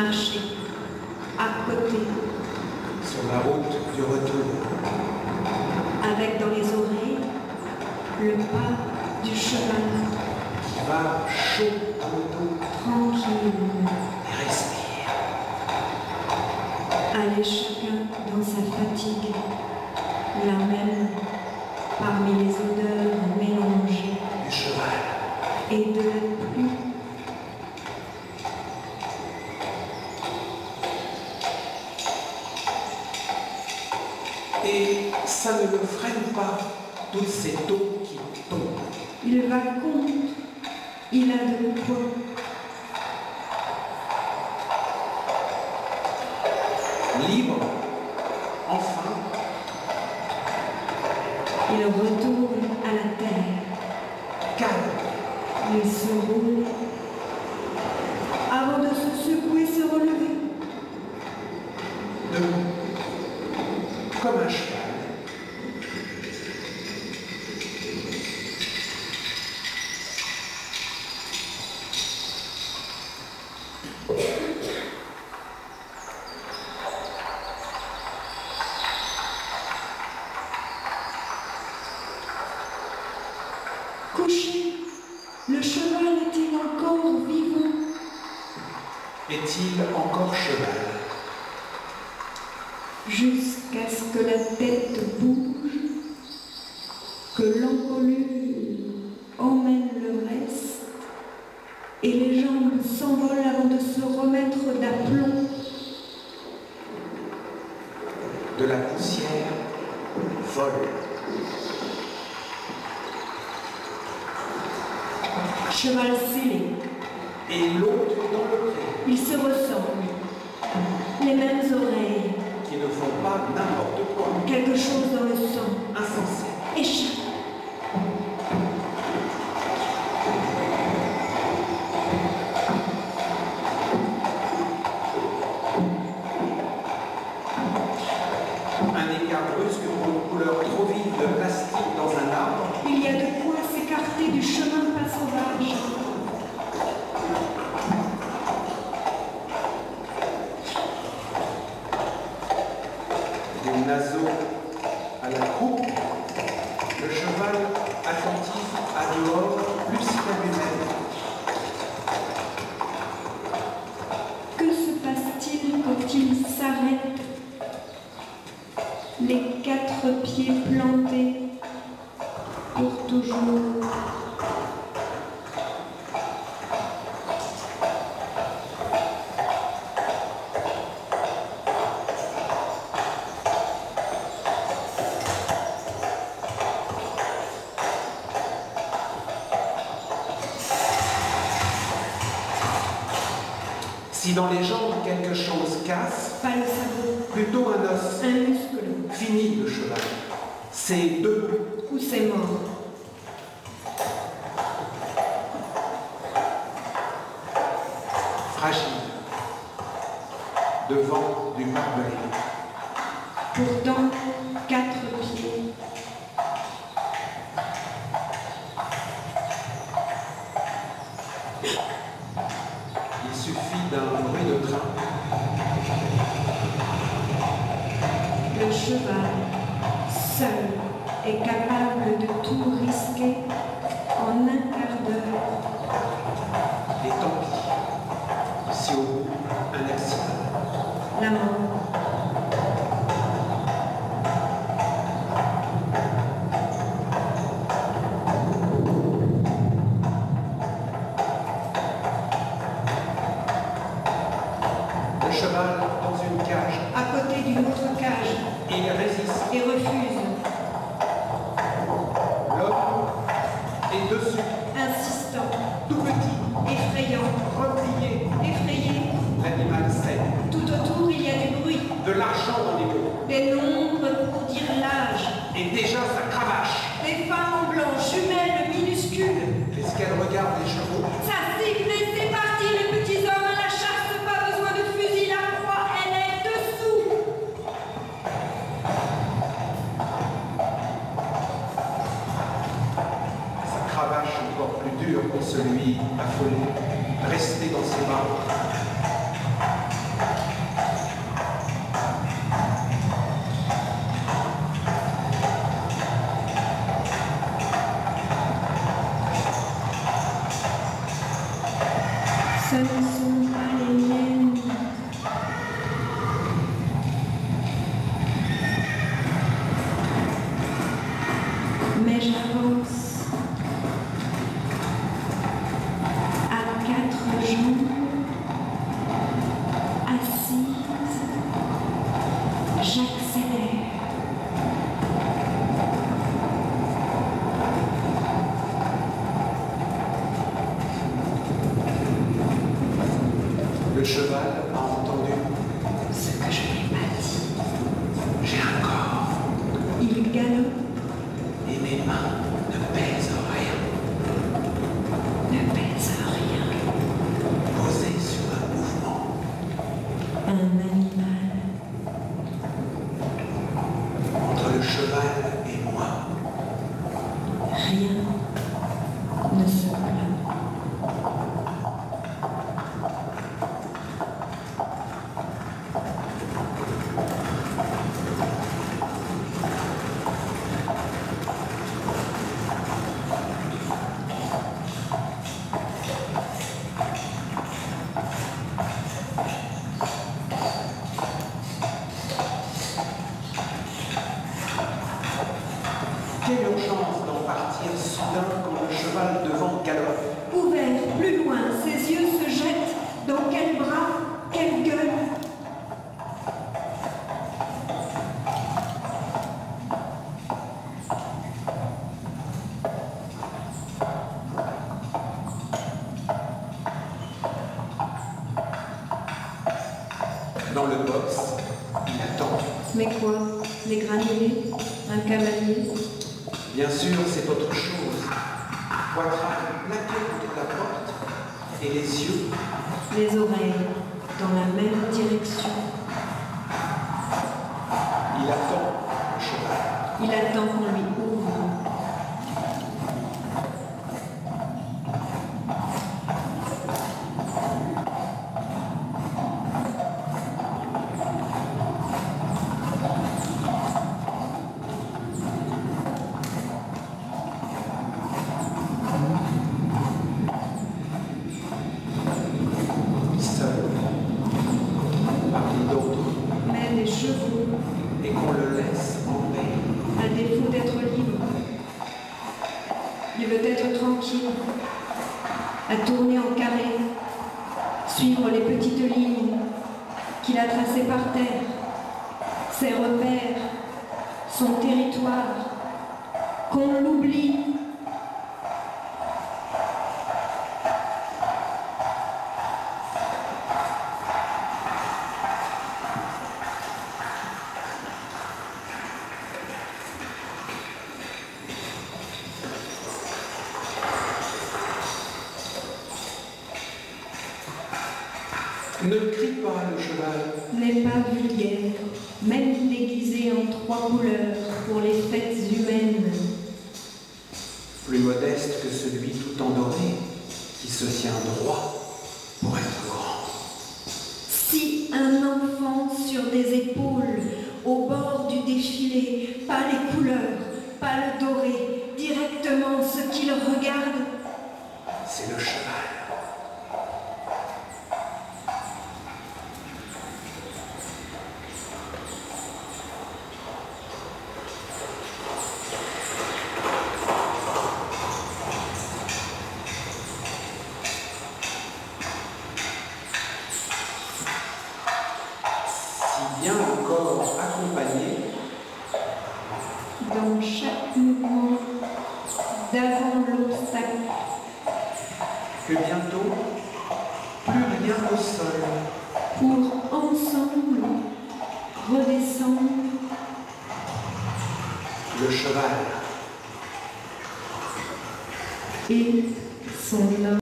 marcher à côté, sur la route du retour, avec dans les oreilles le pas du cheval, qui va chaud à l'auto tranquille. et respire. Aller chacun dans sa fatigue, la même parmi les odeurs mélangées Du cheval, et de la pluie. et ça ne le freine pas, toutes ces eaux qui tombent. Il va compte, il a de quoi. Libre, enfin, Il retourne à la terre. calme, Il se roule avant de se secouer, se relever. debout, comme un cheval. Couché, le cheval est-il encore vivant? Est-il encore cheval? Jusqu'à ce que la tête bouge, que l'encolure emmène le reste, et les jambes s'envolent avant de se remettre d'aplomb. De la poussière vole. Cheval scellé, Et l'autre dans le pré, ils se ressemblent, les mêmes oreilles, qui ne font pas n'importe quoi, quelque chose dans le sang, insensé. échappe. Un écart brusque pour une couleur trop vive de plastique dans un arbre, Il y a de quoi s'écarter du chemin pas sauvage. des naseaux à la croupe, le cheval attentif à dehors, lucide à lui-même. Que se passe-t-il quand il s'arrête? Les 4 pieds plantés pour toujours. Si dans les jambes quelque chose casse, Pas le sabot, plutôt un os, un muscle, fini le cheval. C'est debout, ou c'est mort. fragile, devant du barbelé. Pourtant, 4 pieds. Il suffit d'un bruit de train. Le cheval, seul, est capable de tout risquer en un quart d'heure. Et tant pis, si au bout, un accident. La mort. Le cheval dans une cage, À côté d'une autre cage, il résiste. et refuse, L'homme est dessus, insistant, tout petit, effrayant, replié. effrayé. L'animal saigne. Tout autour, il y a du bruit, De l'argent dans les mots. des nombres pour dire l'âge, Et déjà ça cravache. des femmes blanches, jumelles, minuscules. Est-ce qu'elle regarde les chevaux? Ça siffle et c'est parti, les petits hommes à la chasse, pas besoin de fusil, la proie, elle est dessous. Sa cravache encore plus dure que celui affolé, resté dans ses bras. Ce ne sont pas les miennes. Mais j'avance à quatre jambes, assise, j'accélère. Le cheval a entendu Ce que je n'ai pas dit. j'ai un corps Il galope, et mes mains ne pèsent rien. ne pèse rien. Posé sur un mouvement, Un animal, entre le cheval et moi, rien ne se plaint. quelle urgence d'en partir soudain quand le cheval devant galope. Ouvert, plus loin, ses yeux se jettent. Dans quel bras, quelle gueule. Dans le box, il attend. Mais quoi? Les granulés? Un cavalier? Bien sûr, c'est autre chose. Poitrine plaquée contre la porte et les yeux Les oreilles dans la même direction. il attend le cheval. Il attend qu'on lui ouvre. Seul, parmi d'autres, Mais les chevaux, et qu'on le laisse en paix. à défaut d'être libre, il veut être tranquille, à tourner en carré, suivre les petites lignes qu'il a tracées par terre, ses repères, son territoire, qu'on l'oublie. Ne crie pas, le cheval. N'est pas vulgaire, même déguisé en 3 couleurs pour les fêtes humaines. Plus modeste que celui tout endormi qui se tient droit pour être grand. Si un enfant sur des épaules, au bord du défilé, pas les couleurs, pas le doré, directement ce qu'il regarde, C'est le cheval. Si bien le corps accompagné, dans chaque mouvement, d'avant l'obstacle, que bientôt, plus rien au sol, pour ensemble redescendre. le cheval. Et son homme.